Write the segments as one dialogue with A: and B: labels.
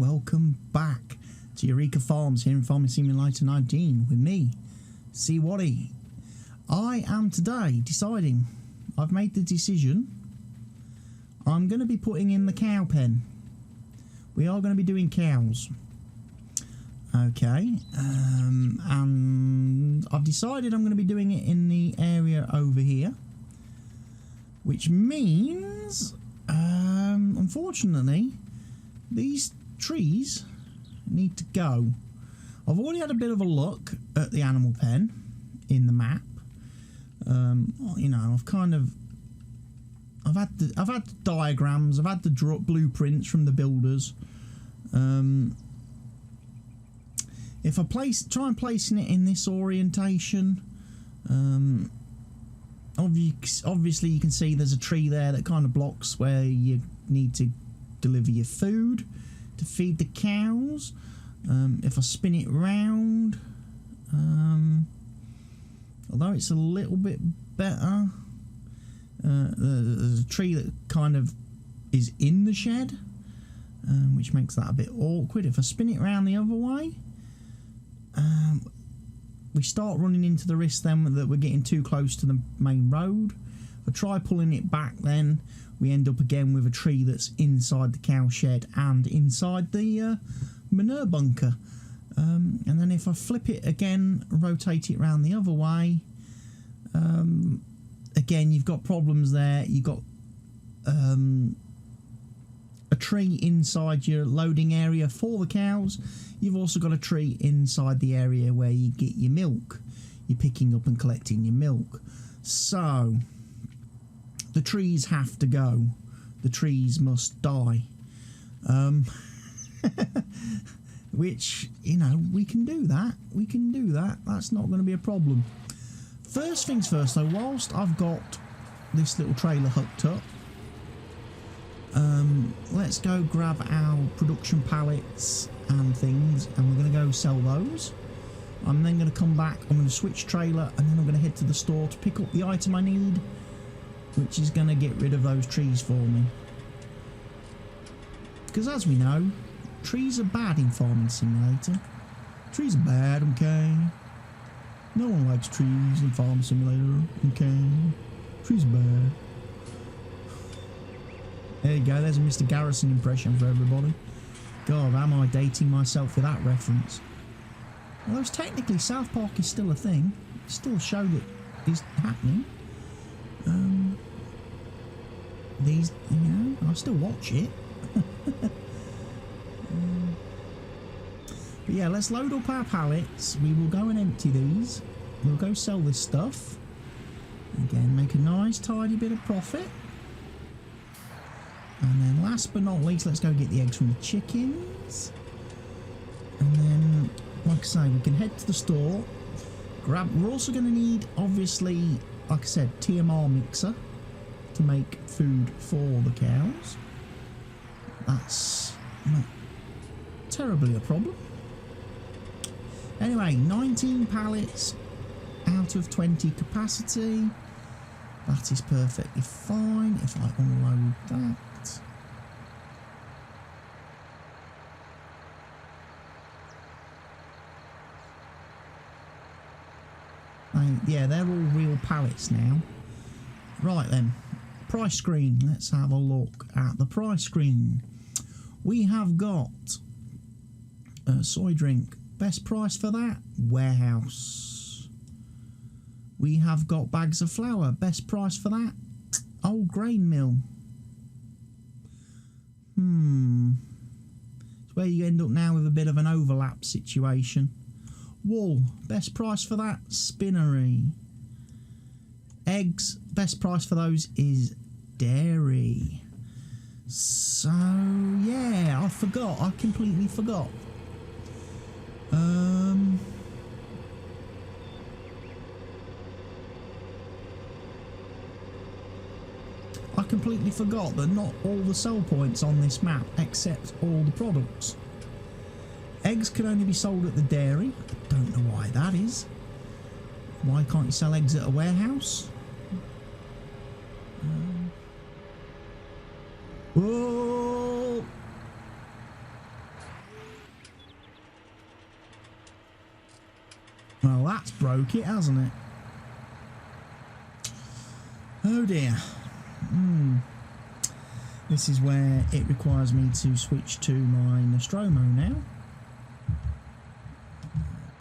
A: welcome back to Eureka Farms here in Farming Simulator 19 with me, CWATTYESO. I am today deciding, I've made the decision, I'm going to be putting in the cow pen. We are going to be doing cows. Okay, and I've decided I'm going to be doing it in the area over here, which means, unfortunately, these trees need to go. I've already had a bit of a look at the animal pen in the map. You know, I've had the diagrams, I've had the blueprints from the builders. If I try and placing it in this orientation, obviously you can see there's a tree there that kind of blocks where you need to deliver your food to feed the cows. If I spin it round, although it's a little bit better, there's a tree that kind of is in the shed, which makes that a bit awkward. If I spin it round the other way, we start running into the risk then that we're getting too close to the main road. If I try pulling it back, then we end up again with a tree that's inside the cow shed and inside the manure bunker. And then if I flip it again, rotate it around the other way, again you've got problems there. You've got a tree inside your loading area for the cows. You've also got a tree inside the area where you get your milk. You're picking up and collecting your milk. So the trees have to go. The trees must die. Which, you know, we can do that. We can do that. That's not going to be a problem. First things first though, whilst I've got this little trailer hooked up, let's go grab our production pallets and things, and we're going to go sell those. I'm then going to come back, I'm going to switch trailer, and then I'm going to head to the store to pick up the item I need, which is going to get rid of those trees for me. Because as we know, trees are bad in Farming Simulator. Trees are bad, okay? No one likes trees in Farming Simulator, okay? Trees are bad. There you go, there's a Mr. Garrison impression for everybody. God, am I dating myself with that reference? Although technically South Park is still a thing. It's still a show that is happening. These, you know, I still watch it. But yeah, let's load up our pallets. We will go and empty these. We'll go sell this stuff. Again, make a nice tidy bit of profit. And then last but not least, let's go get the eggs from the chickens. And then, like I say, we can head to the store. We're also going to need, obviously, like I said, TMR mixer to make food for the cows. That's not terribly a problem. Anyway, 19 pallets out of 20 capacity. That is perfectly fine if I unload that. Yeah, they're all real pallets now. Right then, price screen. Let's have a look at the price screen. We have got soy drink. Best price for that, warehouse. We have got bags of flour. Best price for that, old grain mill. It's where you end up now with a bit of an overlap situation. Wool, best price for that, spinnery. Eggs, best price for those is dairy. So yeah, I completely forgot. I completely forgot that not all the sell points on this map accept all the products. Eggs can only be sold at the dairy. I don't know why that is. Why can't you sell eggs at a warehouse? Whoa! broke it, hasn't it? Oh dear. This is where it requires me to switch to my Nostromo now.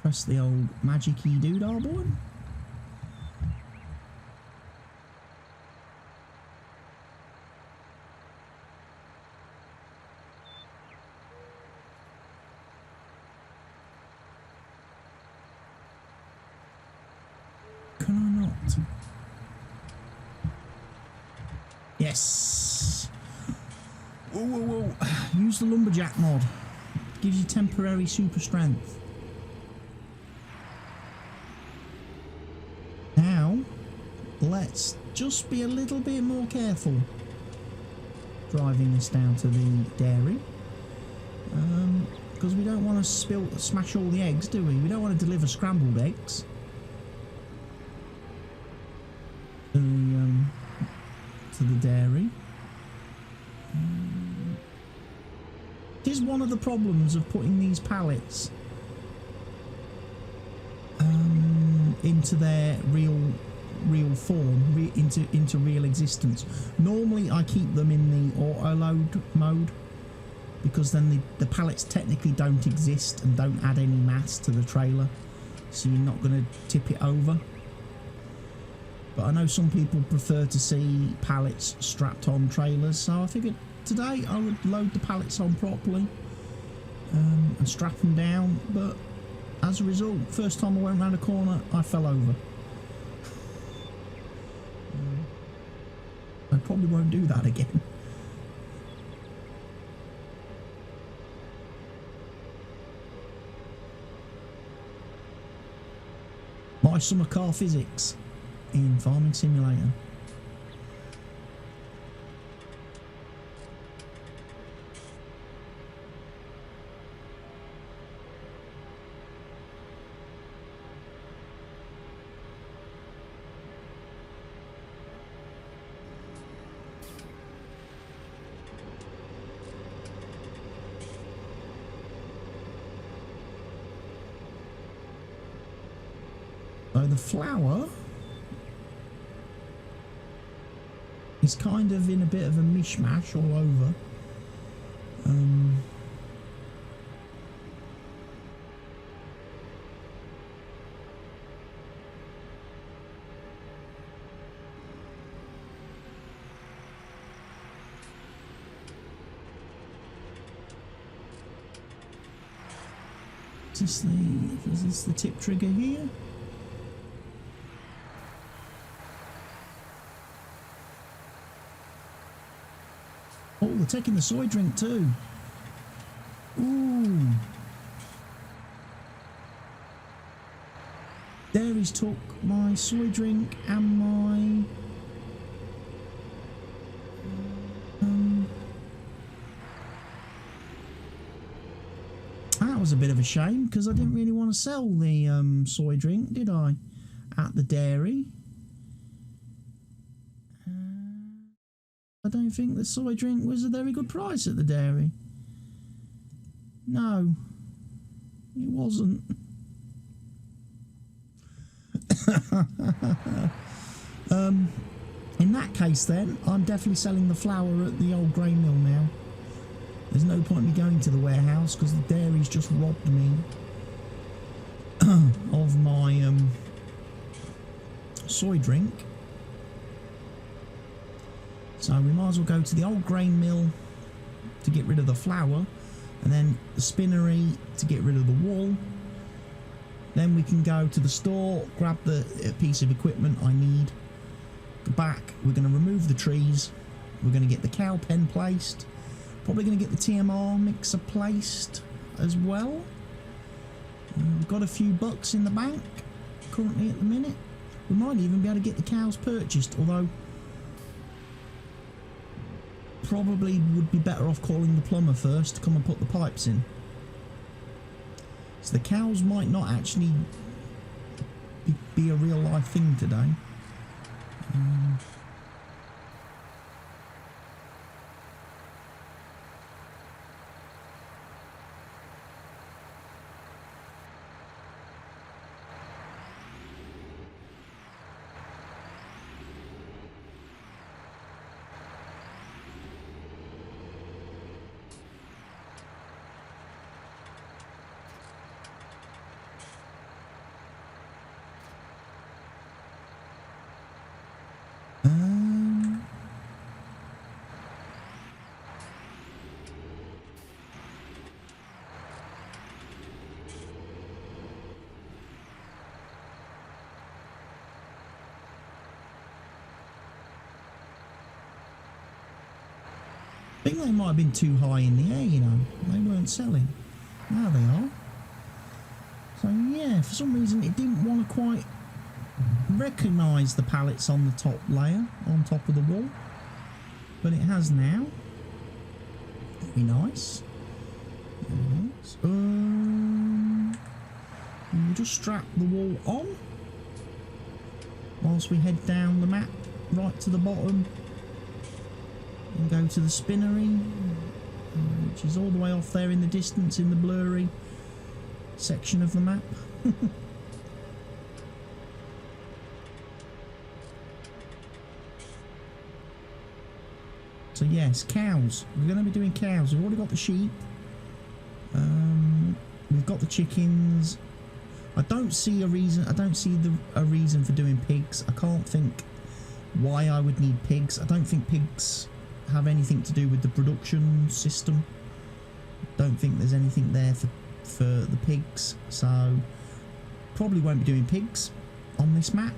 A: Press the old magic-y doodah boy. Can I not? Yes. Whoa, whoa, whoa. Use the lumberjack mod. Gives you temporary super strength. Now, let's just be a little bit more careful driving this down to the dairy. Because we don't want to smash all the eggs, do we? We don't want to deliver scrambled eggs. To the dairy. It is one of the problems of putting these pallets into their real form, into real existence. Normally I keep them in the auto load mode because then the pallets technically don't exist and don't add any mass to the trailer, so you're not going to tip it over. But I know some people prefer to see pallets strapped on trailers, so I figured today I would load the pallets on properly and strap them down. But as a result, first time I went around a corner, I fell over. I probably won't do that again. My summer car physics in Farming Simulator. So the flour is kind of in a bit of a mishmash all over. Is this the tip trigger here? Oh, they're taking the soy drink too. Ooh. Dairies took my soy drink and my... That was a bit of a shame, because I didn't really want to sell the soy drink, did I? At the dairy. I don't think the soy drink was a very good price at the dairy. No, it wasn't. In that case then, I'm definitely selling the flour at the old grain mill now. There's no point in me going to the warehouse because the dairy's just robbed me of my soy drink. So we might as well go to the old grain mill to get rid of the flour, and then the spinnery to get rid of the wool. Then we can go to the store, grab the piece of equipment I need. Go back, we're going to remove the trees, we're going to get the cow pen placed, probably going to get the TMR mixer placed as well. We've got a few bucks in the bank currently at the minute. We might even be able to get the cows purchased, although probably would be better off calling the plumber first to come and put the pipes in. So the cows might not actually be a real life thing today. Um, I think they might have been too high in the air, you know. They weren't selling. Now they are. So yeah, for some reason it didn't want to quite recognise the pallets on the top layer, on top of the wall. But it has now. Very nice. Very nice. We'll just strap the wall on whilst we head down the map right to the bottom and go to the spinnery, which is all the way off there in the distance in the blurry section of the map. So yes, cows. We're going to be doing cows. We've already got the sheep. We've got the chickens. I don't see a reason. I don't see a reason for doing pigs. I can't think why I would need pigs. I don't think pigs have anything to do with the production system. Don't think there's anything there for the pigs. So probably won't be doing pigs on this map.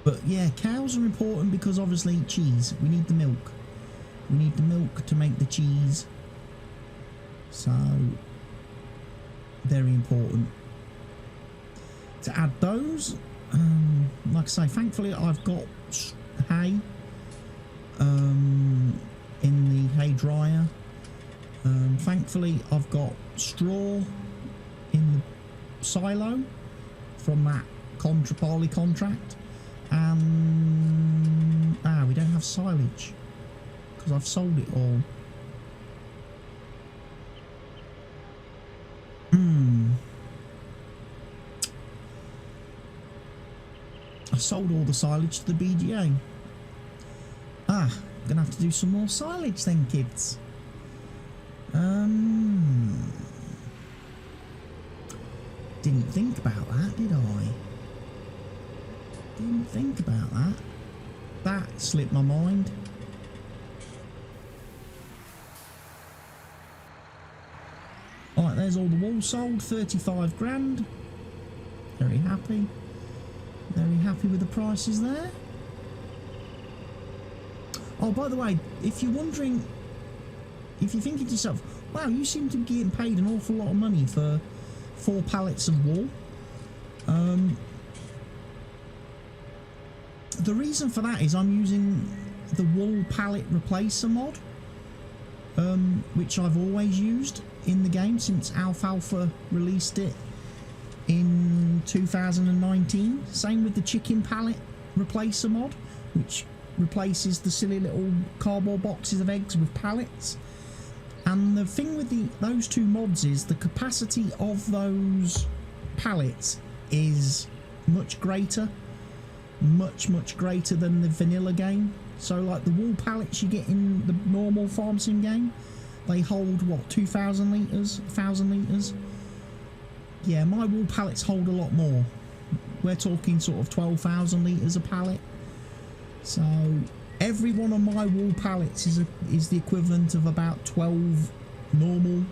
A: But yeah, cows are important because obviously cheese. We need the milk. We need the milk to make the cheese. So very important to add those. Like I say, thankfully I've got hay in the hay dryer. Thankfully I've got straw in the silo from that Parley contract. And we don't have silage because I've sold it all. I sold all the silage to the BGA. Gonna have to do some more silage then, kids. Didn't think about that, did I? Didn't think about that. That slipped my mind. Alright, there's all the wool sold, 35 grand. Very happy. Very happy with the prices there. Oh, by the way, if you're wondering, if you're thinking to yourself, wow, you seem to be getting paid an awful lot of money for 4 pallets of wool. The reason for that is I'm using the wool pallet replacer mod, which I've always used in the game since Alfalfa released it in 2019. Same with the chicken pallet replacer mod, which replaces the silly little cardboard boxes of eggs with pallets. And the thing with those two mods is the capacity of those pallets is much greater. Much greater than the vanilla game. So like the wool pallets you get in the normal farm sim game, they hold what, 2,000 litres, 1,000 litres. Yeah, my wool pallets hold a lot more. We're talking sort of 12,000 litres a pallet. So every one of my wool pallets is the equivalent of about 12 normal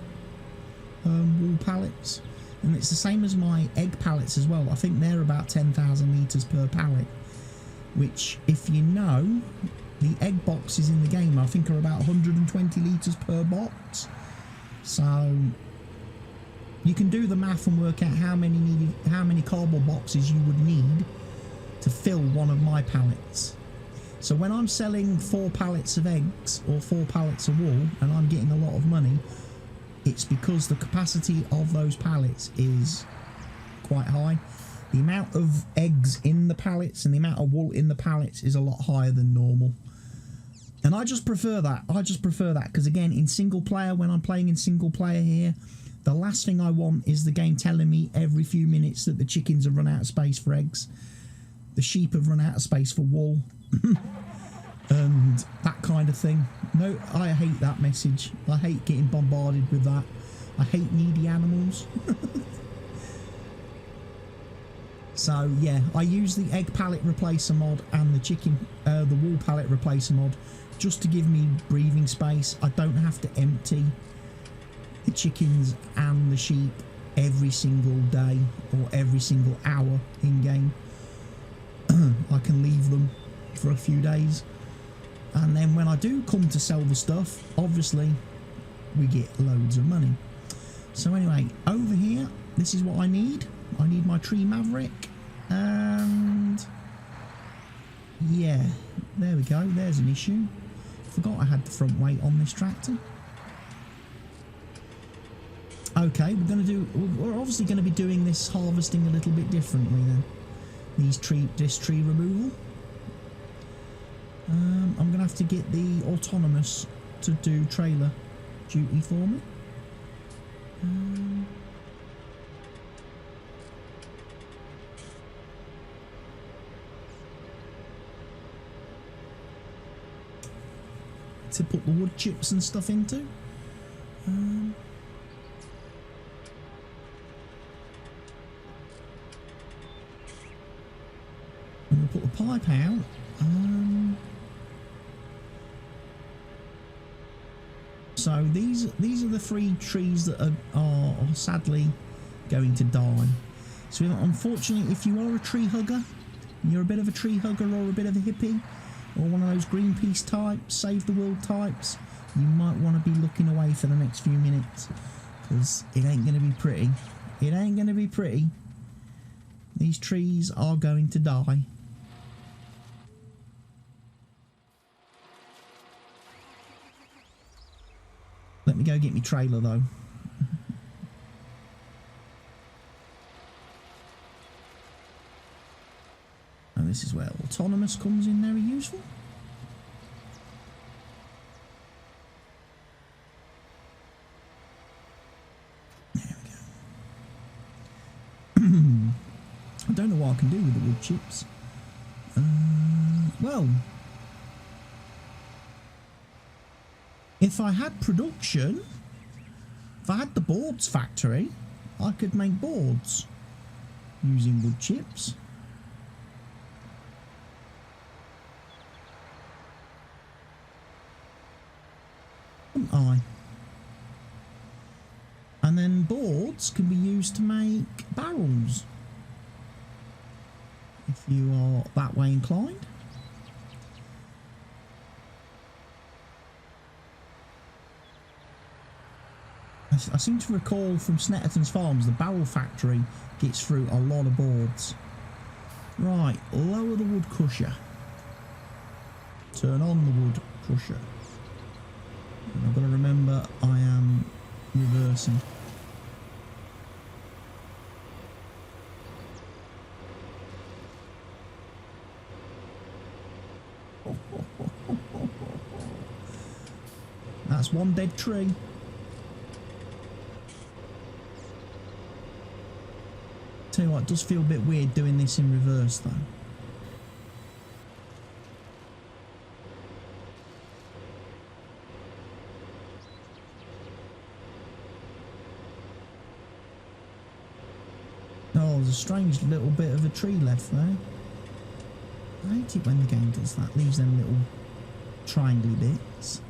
A: wool pallets. And it's the same as my egg pallets as well. I think they're about 10,000 litres per pallet, which, if you know, the egg boxes in the game I think are about 120 litres per box. So you can do the math and work out how many cardboard boxes you would need to fill one of my pallets. So when I'm selling 4 pallets of eggs or 4 pallets of wool and I'm getting a lot of money, it's because the capacity of those pallets is quite high. The amount of eggs in the pallets and the amount of wool in the pallets is a lot higher than normal. And I just prefer that. I just prefer that because, again, in single player, when I'm playing in single player here, the last thing I want is the game telling me every few minutes that the chickens have run out of space for eggs, the sheep have run out of space for wool, and that kind of thing. No, I hate that message. I hate getting bombarded with that. I hate needy animals. So yeah, I use the egg pallet replacer mod and the wall pallet replacer mod just to give me breathing space. I don't have to empty the chickens and the sheep every single day or every single hour in game. I can leave them for a few days, and then when I do come to sell the stuff, obviously we get loads of money. So anyway, over here, this is what I need. I need my tree maverick, and yeah, there we go. There's an issue. Forgot I had the front weight on this tractor. Okay, we're obviously going to be doing this harvesting a little bit differently then. This tree removal. I'm going to have to get the autonomous to do trailer duty for me. To put the wood chips and stuff into. I'm going to put the pipe out. So these are the 3 trees that are sadly going to die. So unfortunately, if you are a tree hugger, you're a bit of a tree hugger or a bit of a hippie, or one of those Greenpeace types, save the world types, you might want to be looking away for the next few minutes, because it ain't going to be pretty. It ain't going to be pretty. These trees are going to die. Let me go get my trailer though. And this is where autonomous comes in very useful. There we go. I don't know what I can do with the wood chips. Well, if I had production, if I had the boards factory, I could make boards using wood chips. Couldn't I? And then boards can be used to make barrels, if you are that way inclined. I seem to recall from Snetterton's Farms, the barrel factory gets through a lot of boards. Right, lower the wood crusher. Turn on the wood crusher. And I've got to remember I am reversing. That's one dead tree. Tell you what, it does feel a bit weird doing this in reverse though. Oh, there's a strange little bit of a tree left there. I hate it when the game does that, leaves them little triangle bits.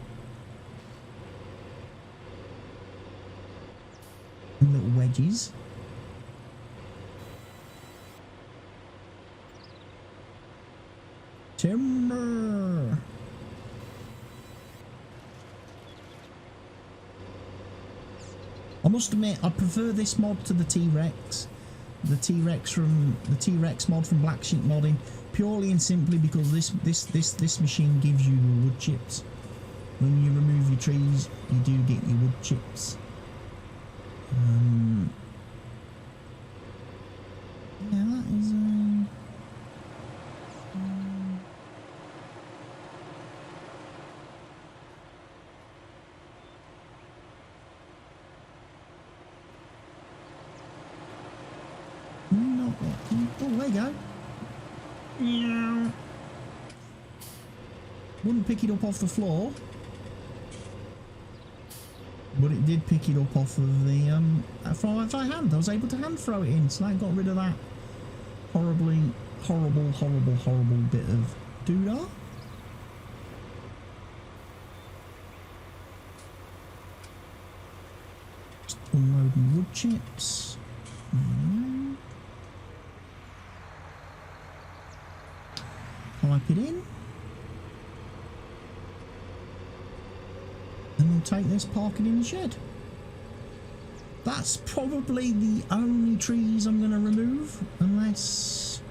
A: And little wedges. Timber! I must admit, I prefer this mod to the T-Rex. The T-Rex mod from Black Sheep Modding, purely and simply because this machine gives you your wood chips. When you remove your trees, you do get your wood chips. Yeah, that is oh, there you go. Wouldn't pick it up off the floor. But it did pick it up off of the by hand. I was able to hand throw it in, so that got rid of that horrible bit of doodah. Just unloading wood chips. Pipe it in. And we'll take this, park it in the shed. That's probably the only trees I'm going to remove, unless,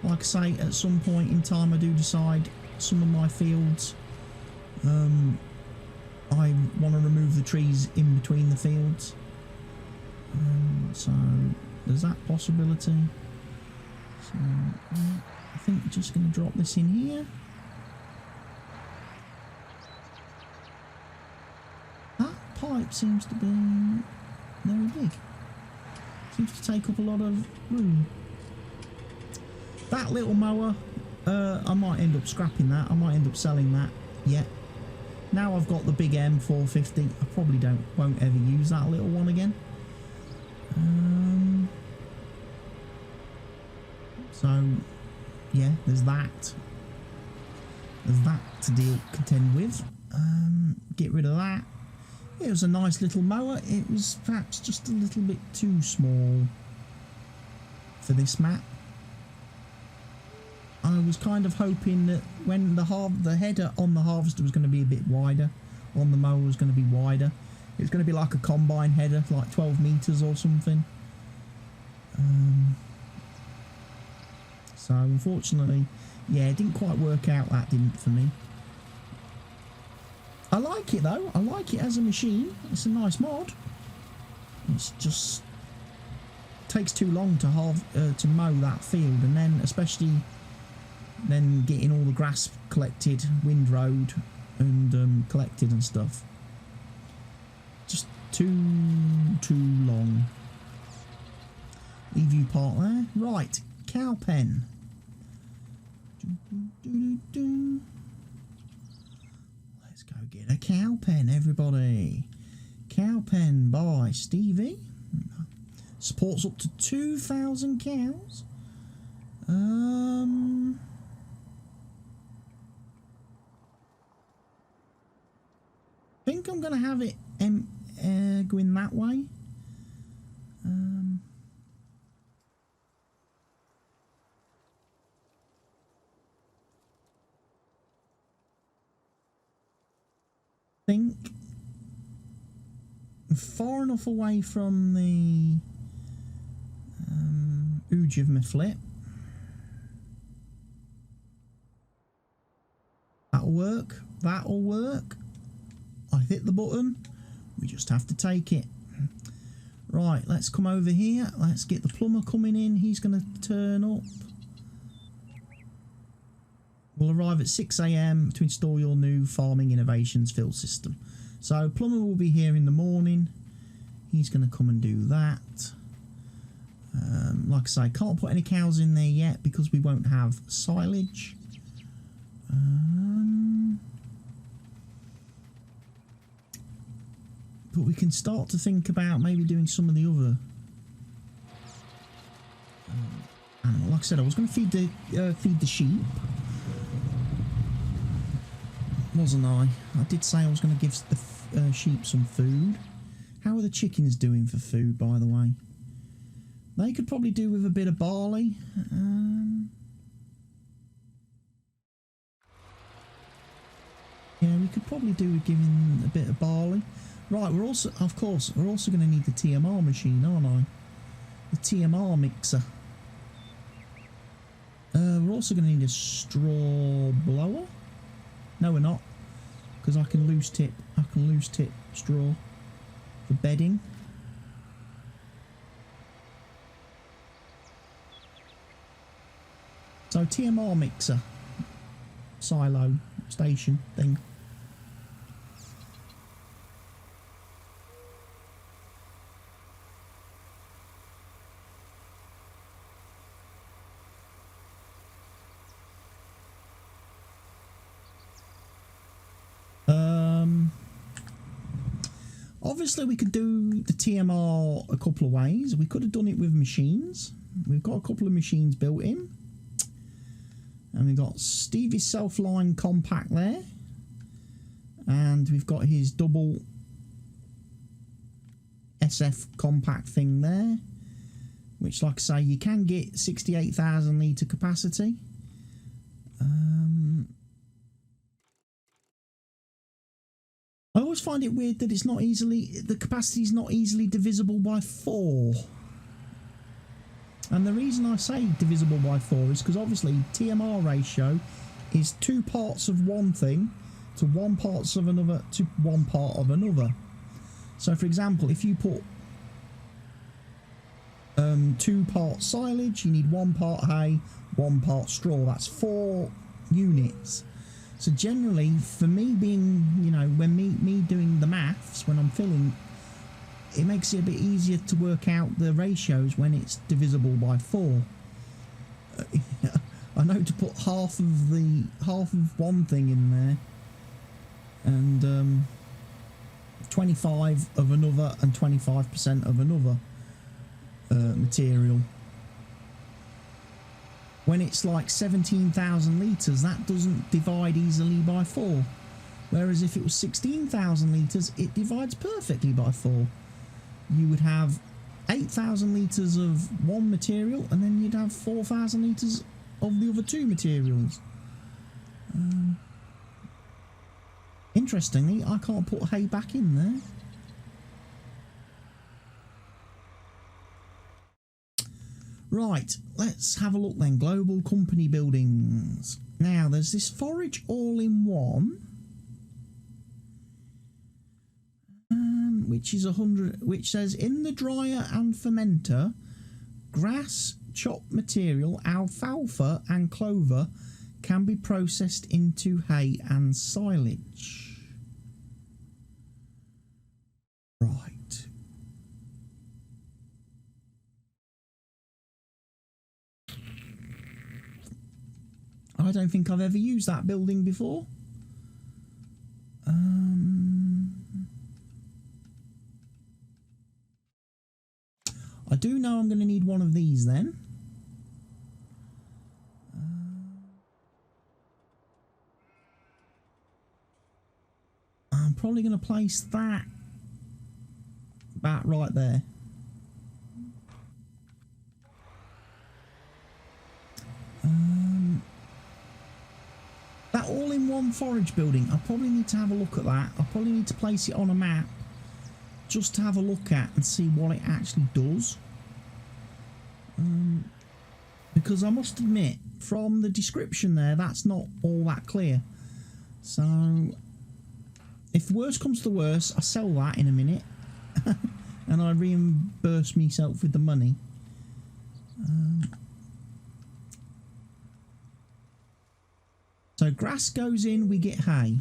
A: like I say, at some point in time I do decide some of my fields, I want to remove the trees in between the fields. So there's that possibility. So I think we're just going to drop this in here. Pipe seems to be very big. Seems to take up a lot of room. That little mower, I might end up scrapping that. I might end up selling that. Yeah. Now I've got the big M450. I probably won't ever use that little one again. So yeah, there's that. There's that to contend with. Get rid of that. It was a nice little mower. It was perhaps just a little bit too small for this map. I was kind of hoping that when the header on the harvester was going to be a bit wider, on the mower was going to be wider. It was going to be like a combine header, like 12 meters or something. So unfortunately, yeah, it didn't quite work out. That didn't for me. I like it though. I like it as a machine. It's a nice mod. It's just takes too long to mow that field, and then especially then getting all the grass collected, windrowed, and collected and stuff. Just too long. Leave you part there. Right, cow pen. Let's go get a cow pen, everybody. Cow pen by Stevie. Supports up to 2,000 cows. I think I'm going to have it going that way. Think far enough away from the ooge of my flip. That'll work. That'll work. I hit the button. We just have to take it. Right, let's come over here. Let's get the plumber coming in. He's going to turn up. We'll arrive at 6 AM to install your new Farming Innovations fill system. So plumber will be here in the morning. He's going to come and do that. Like I say, can't put any cows in there yet because we won't have silage. But we can start to think about maybe doing some of the other animal. Like I said, I was going to feed the sheep, wasn't I? I did say I was going to give the sheep some food. How are the chickens doing for food, by the way? They could probably do with a bit of barley. Yeah, we could probably do with giving a bit of barley. Right, we're also, of course, we're also going to need the TMR machine, aren't I? The TMR mixer. We're also going to need a straw blower. No, we're not, because I can loose tip straw for bedding. So TMR mixer, silo station thing. obviously we could do the TMR a couple of ways. We could have done it with machines. We've got a couple of machines built in. And we've got Stevie's self-line compact there. And we've got his double SF compact thing there. Which, like I say, you can get 68,000 litre capacity. I always find it weird that it's not easily, the capacity is not easily divisible by 4. And the reason I say divisible by 4 is because obviously TMR ratio is 2 parts of one thing to 1 parts of another to 1 part of another. So for example, if you put 2 parts silage, you need 1 part hay, 1 part straw. That's 4 units. So generally, for me being, you know, when me doing the maths, when I'm filling, it makes it a bit easier to work out the ratios when it's divisible by 4. I know to put half of one thing in there, and 25 of another, and 25% of another material. When it's like 17,000 litres, that doesn't divide easily by 4. Whereas if it was 16,000 litres, it divides perfectly by 4. You would have 8,000 litres of one material, and then you'd have 4,000 litres of the other 2 materials. Interestingly, I can't put hay back in there. Right, let's have a look then. Global company buildings. Now, there's this forage all-in-one, which is 100. Which says in the dryer and fermenter, grass, chopped material, alfalfa, and clover can be processed into hay and silage. Right. I don't think I've ever used that building before. I do know I'm going to need one of these then. I'm probably going to place that back right there. That all-in-one forage building, I probably need to have a look at that. I probably need to place it on a map just to have a look at and see what it actually does. Because I must admit, from the description there, that's not all that clear. So, if worst comes to worst, I sell that in a minute and I reimburse myself with the money. So grass goes in, we get hay.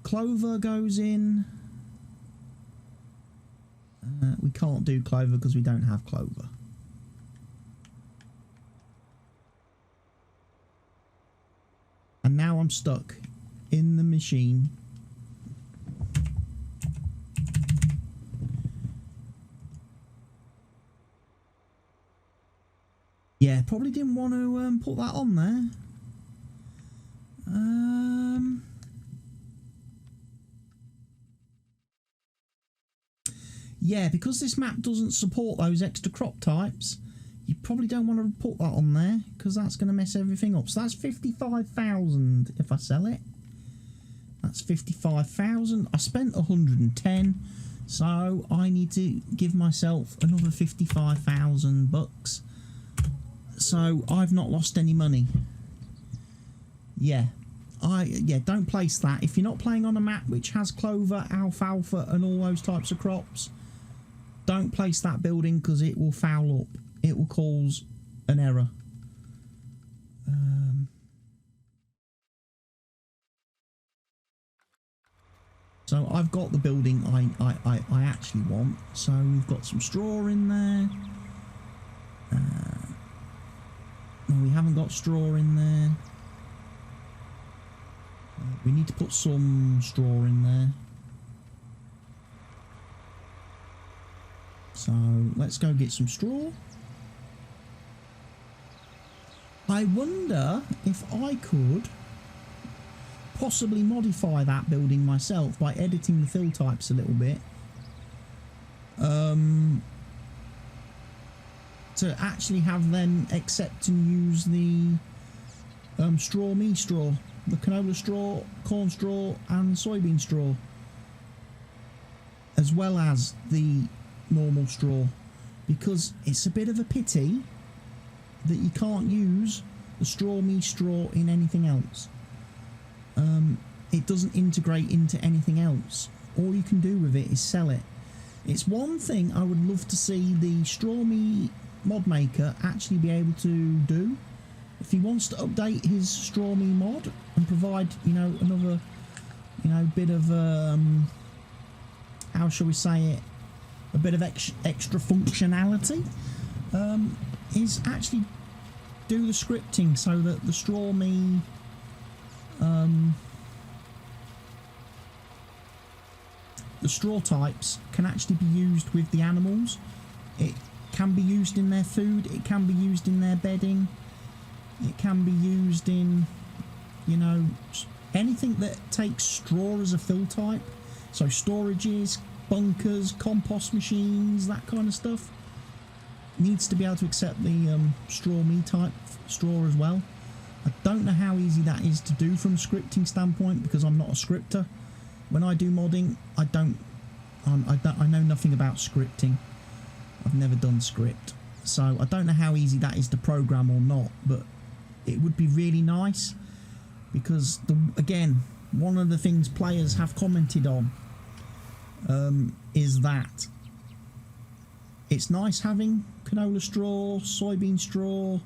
A: Clover goes in. We can't do clover because we don't have clover. And now I'm stuck in the machine. Yeah, probably didn't want to put that on there. Yeah, because this map doesn't support those extra crop types, you probably don't want to put that on there because that's going to mess everything up. So that's 55,000 if I sell it. That's 55,000. I spent 110, so I need to give myself another 55,000 bucks. So I've not lost any money. Yeah. Don't place that. If you're not playing on a map which has clover, alfalfa and all those types of crops, don't place that building because it will foul up. It will cause an error. So I've got the building I actually want. So we've got some straw in there. No, we haven't got straw in there. We need to put some straw in there. So let's go get some straw. I wonder if I could possibly modify that building myself by editing the fill types a little bit. To actually have them accept and use the straw me straw, the canola straw, corn straw and soybean straw, as well as the normal straw, because it's a bit of a pity that you can't use the straw me straw in anything else. It doesn't integrate into anything else. All you can do with it is sell it. It's one thing I would love to see the straw me mod maker actually be able to do. If he wants to update his straw me mod and provide, you know, another, you know, bit of how shall we say it, a bit of extra functionality, is actually do the scripting so that the straw me the straw types can actually be used with the animals. It can be used in their food, it can be used in their bedding, it can be used in, you know, anything that takes straw as a fill type. So storages, bunkers, compost machines, that kind of stuff needs to be able to accept the straw me type straw as well. I don't know how easy that is to do from a scripting standpoint, because I'm not a scripter. When I do modding, I know nothing about scripting. I've never done script, so I don't know how easy that is to program or not, but it would be really nice, because again, one of the things players have commented on is that it's nice having canola straw, soybean straw,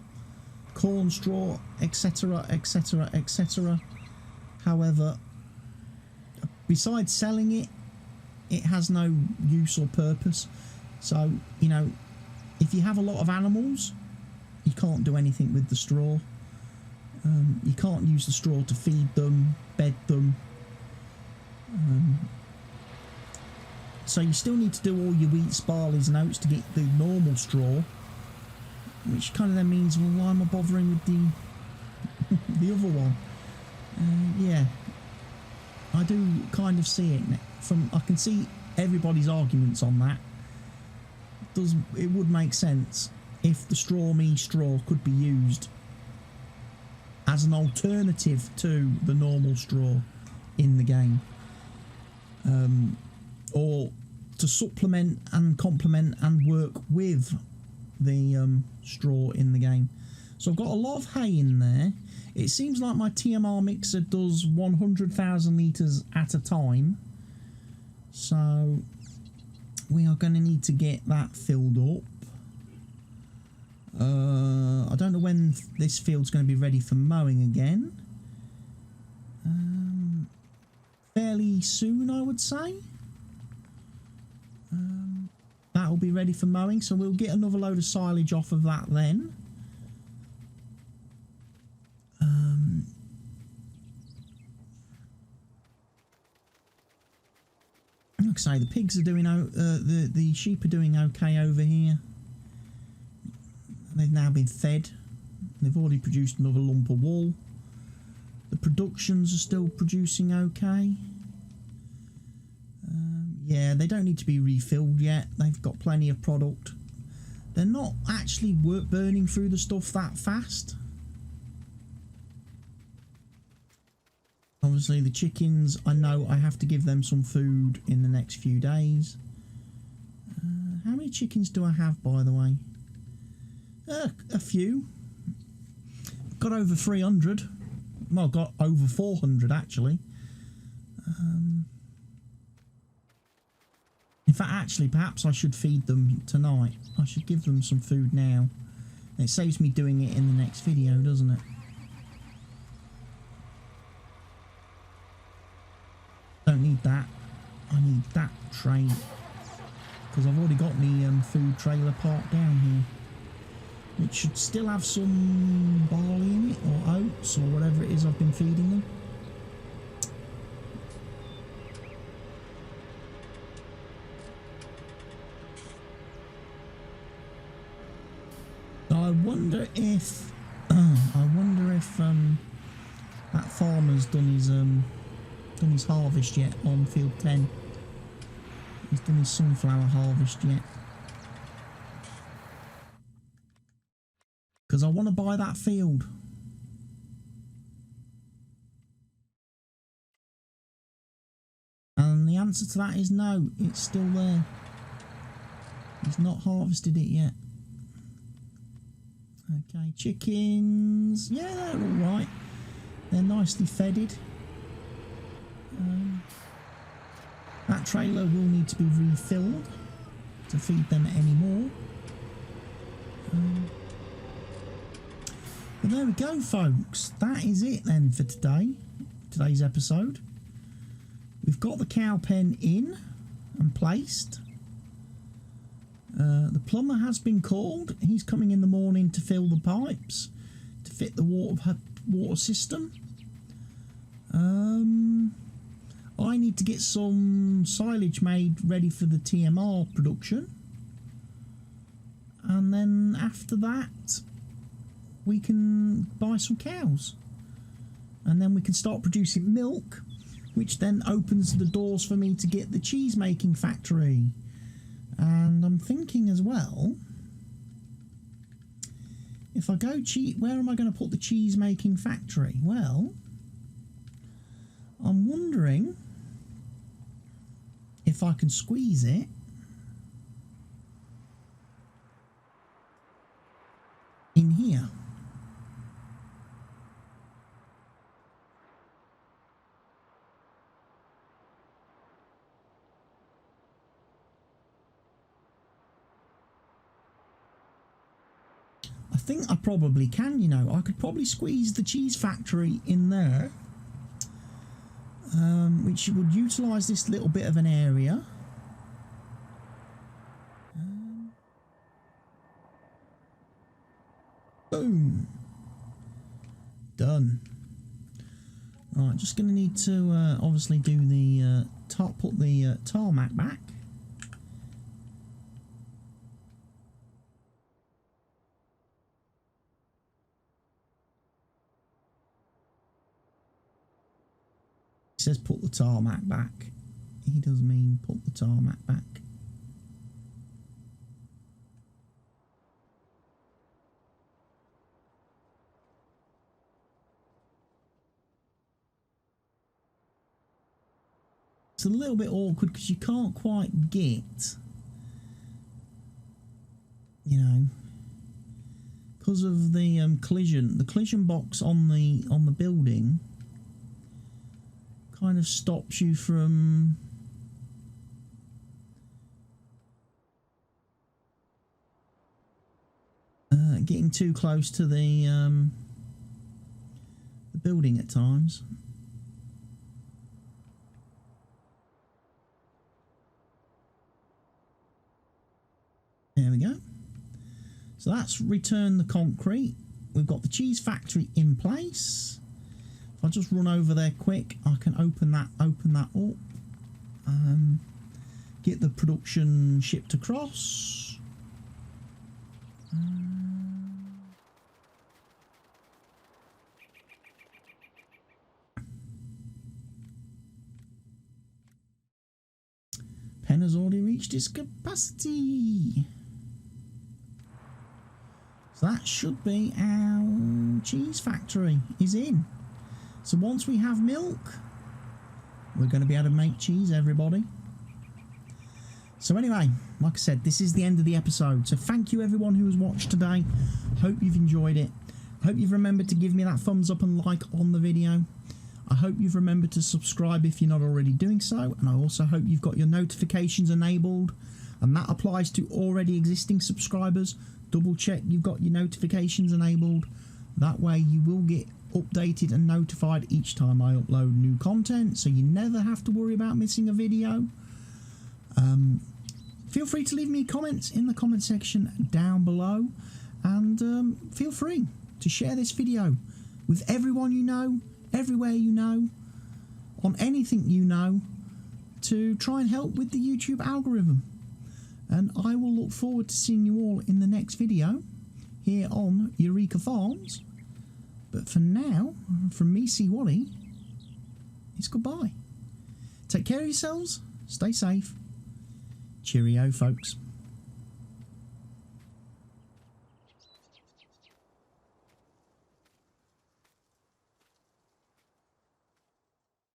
A: corn straw, etc, etc, etc. However, besides selling it, it has no use or purpose. So, you know, if you have a lot of animals, you can't do anything with the straw. You can't use the straw to feed them, bed them. So you still need to do all your wheats, barleys and oats to get the normal straw, which kind of then means, well, why am I bothering with the other one? Yeah, I do kind of see it I can see everybody's arguments on that. It would make sense if the straw me straw could be used as an alternative to the normal straw in the game, or to supplement and complement and work with the straw in the game. So I've got a lot of hay in there. It seems like my TMR mixer does 100,000 litres at a time, so we are going to need to get that filled up. I don't know when this field's going to be ready for mowing again. Fairly soon, I would say. That'll be ready for mowing, so we'll get another load of silage off of that then. Like I say, the pigs are doing the sheep are doing okay over here. They've now been fed. They've already produced another lump of wool. The productions are still producing okay. Yeah, they don't need to be refilled yet. They've got plenty of product. They're not actually burning through the stuff that fast. Obviously the chickens, I know I have to give them some food in the next few days. How many chickens do I have, by the way? A few. Got over 300. Well, got over 400 actually. In fact, actually, perhaps I should feed them tonight. I should give them some food now. It saves me doing it in the next video, doesn't it? Don't need that. I need that tray, because I've already got my food trailer parked down here, which should still have some barley in it, or oats, or whatever it is I've been feeding them. I wonder if that farmer's done his harvest yet on field 10. He's done his sunflower harvest yet. Because I want to buy that field. And the answer to that is no, it's still there. He's not harvested it yet. Okay, chickens. Yeah, they're alright. They're nicely fedded. That trailer will need to be refilled to feed them anymore. But there we go, folks. That is it then for today's episode. We've got the cow pen in and placed. The plumber has been called. He's coming in the morning to fill the pipes to fit the water system. I need to get some silage made ready for the TMR production, and then after that we can buy some cows, and then we can start producing milk, which then opens the doors for me to get the cheese making factory. And I'm thinking as well, if I go where am I going to put the cheese making factory? Well, I'm wondering if I can squeeze it in here. I think I probably can, you know. I could probably squeeze the cheese factory in there, which would utilise this little bit of an area. Boom. Done. Right, just going to need to obviously do the put the tarmac back. It says put the tarmac back. He does mean put the tarmac back. It's a little bit awkward because you can't quite get, you know, because of the collision box on the building kind of stops you from getting too close to the building at times. There we go. So that's returned the concrete. We've got the cheese factory in place. If I just run over there quick, I can open that up. Get the production shipped across. Pen has already reached its capacity. So that should be our cheese factory is in. So once we have milk, we're going to be able to make cheese, everybody. So anyway, like I said, this is the end of the episode. So thank you everyone who has watched today. Hope you've enjoyed it. I hope you've remembered to give me that thumbs up and like on the video. I hope you've remembered to subscribe if you're not already doing so. And I also hope you've got your notifications enabled. And that applies to already existing subscribers. Double check you've got your notifications enabled. That way you will get updated and notified each time I upload new content, so you never have to worry about missing a video. Feel free to leave me comments in the comment section down below, and feel free to share this video with everyone you know, everywhere you know, on anything you know, to try and help with the YouTube algorithm. And I will look forward to seeing you all in the next video. here on Eureka Farms. But for now, from me, CWATTY, it's goodbye. Take care of yourselves, stay safe. Cheerio, folks.